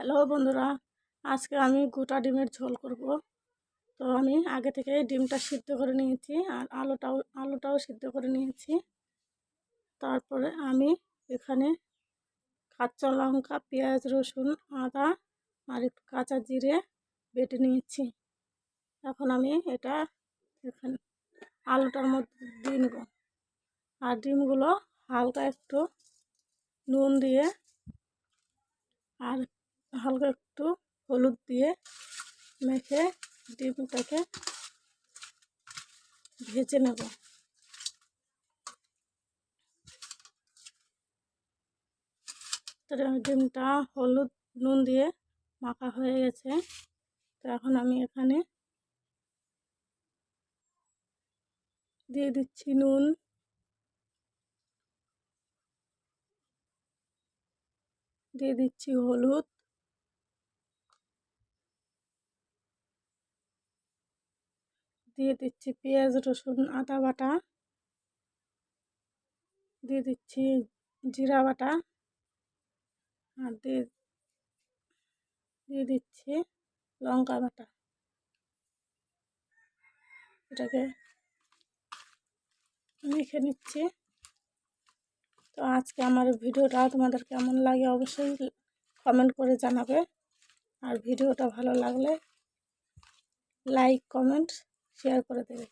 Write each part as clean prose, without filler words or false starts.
Hello বন্ধুরা, আজকে আমি গোটা ডিমের ঝোল করব। তো আমি আগে থেকে ডিমটা সিদ্ধ করে নিয়েছি আর আলুটাও সিদ্ধ করে নিয়েছি। তারপরে আমি এখানে কাঁচা লঙ্কা, পেঁয়াজ, রসুন, আদা আর একটু কাঁচা জিরে বেটে নিয়েছি। এখন আমি এটা এখানে আলুটার মধ্যে দিয়ে নেব। আর ডিমগুলো হালকা একটু নুন দিয়ে আর হালকা একটু হলুদ দিয়ে মেখে ডিমটাকে ভেজে নেব। তাহলে ডিমটা হলুদ নুন দিয়ে মাখা হয়ে গেছে। তো এখন আমি এখানে দিয়ে দিচ্ছি নুন, দিয়ে দিচ্ছি হলুদ, দিয়ে দিচ্ছি পেঁয়াজ, রসুন, আদা বাটা, দিয়ে দিচ্ছি জিরা বাটা আর দিয়ে দিচ্ছি লঙ্কা বাটা। এটাকে মেখে নিচ্ছি। তো আজকে আমার ভিডিওটা তোমাদের কেমন লাগে অবশ্যই কমেন্ট করে জানাবে। আর ভিডিওটা ভালো লাগলে লাইক, কমেন্ট, শেয়ার করে দেবে।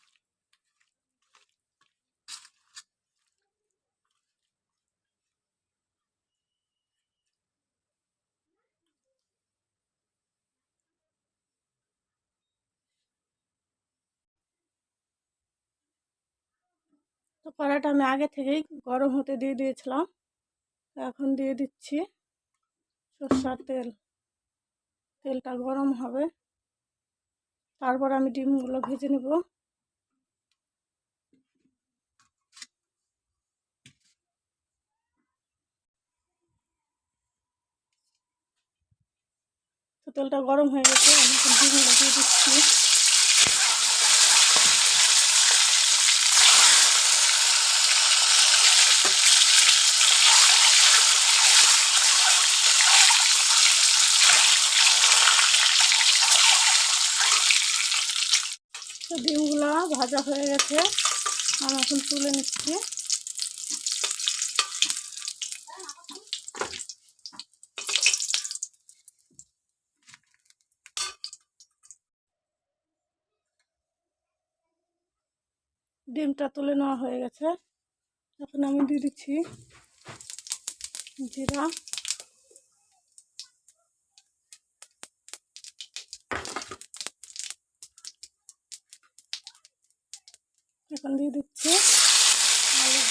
তো কড়াইটা আমি আগে থেকেই গরম হতে দিয়ে দিয়েছিলাম। এখন দিয়ে দিচ্ছি সরষের তেল। তেলটা গরম হবে, তারপর আমি ডিমগুলো ভেজে নেব। তো তেলটা গরম হয়ে গেছে, আমি এখন ডিমগুলো দিয়ে দিচ্ছি। তো ডিমগুলো ভাজা হয়ে গেছে, আমি এখন তুলে নিচ্ছি। ডিমটা তুলে নেওয়া হয়ে গেছে। এখন আমি দিয়ে দিচ্ছি জিরা, এখন দিয়ে দিচ্ছি আলু।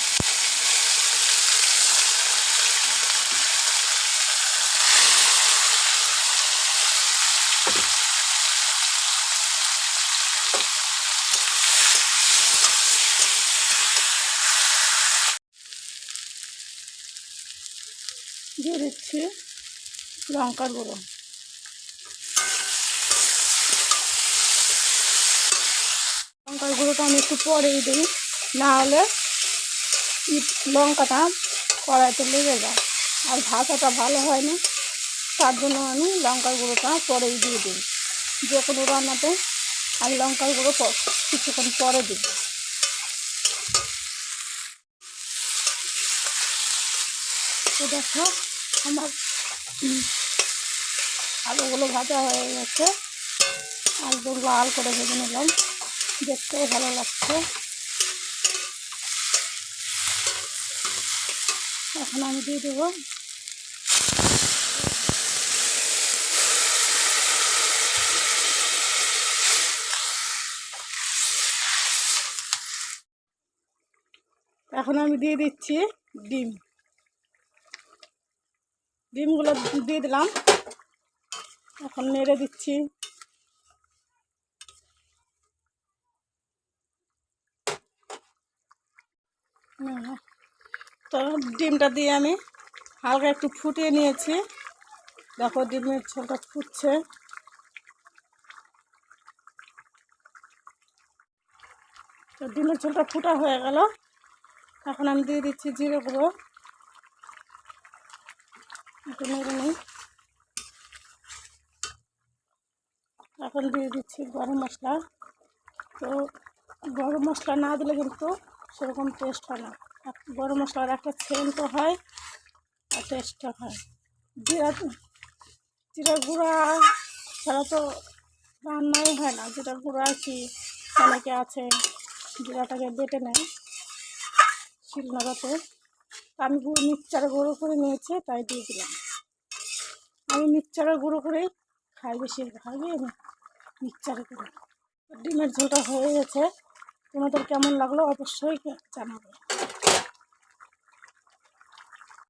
দিয়ে দিচ্ছি লঙ্কার গুঁড়ো। লঙ্কার গুঁড়োটা আমি একটু পরেই দিই, না হলে লঙ্কাটা কড়াইতে লেগে যায় আর ভাজাটা ভালো হয় না। তার জন্য আমি লঙ্কার গুঁড়োটা পরেই দিয়ে দিই। যে কোনো রান্নাতে আমি লঙ্কার গুঁড়ো কিছুক্ষণ পরে দিই। তো দেখো আমার আলুগুলো ভাজা হয়ে গেছে, একদম লাল করে ভেজে নিলাম, দেখতেও ভালো লাগছে। এখন আমি দিয়ে দেবো দিয়ে দিচ্ছি ডিমগুলো দিয়ে দিলাম। এখন নেড়ে দিচ্ছি। তো ডিমটা দিয়ে আমি হালকা একটু ফুটিয়ে নিয়েছি। দেখো ডিমের ঝোলটা ফুটছে। তো ডিমের ঝোলটা ফুটা হয়ে গেল। এখন আমি দিয়ে দিচ্ছি জিরে গুঁড়ো, একটু নেড়ে নিই। এখন দিয়ে দিচ্ছি গরম মশলা। তো গরম মশলা না দিলে কিন্তু সেরকম টেস্ট হয় না। গরম মশলার একটা সেন্ট হয় আর টেস্টও হয়। জিরা জিরা গুঁড়া ছাড়া তো রান্নাই হয় না। জিরা গুঁড়া কি অনেকে আছে জিরাটাকে বেটে নেয় শিলনোড়াতে, আমি মিক্সচারে গুঁড়ো করে নিয়েছি তাই দিয়ে দিলাম। আমি মিক্সচারে গুঁড়ো করেই খাই, বেশিরভাগই আমি মিক্সচারে করি। ডিমের ঝোলটা হয়ে গেছে, তোমাদের কেমন লাগলো অবশ্যই জানাবে।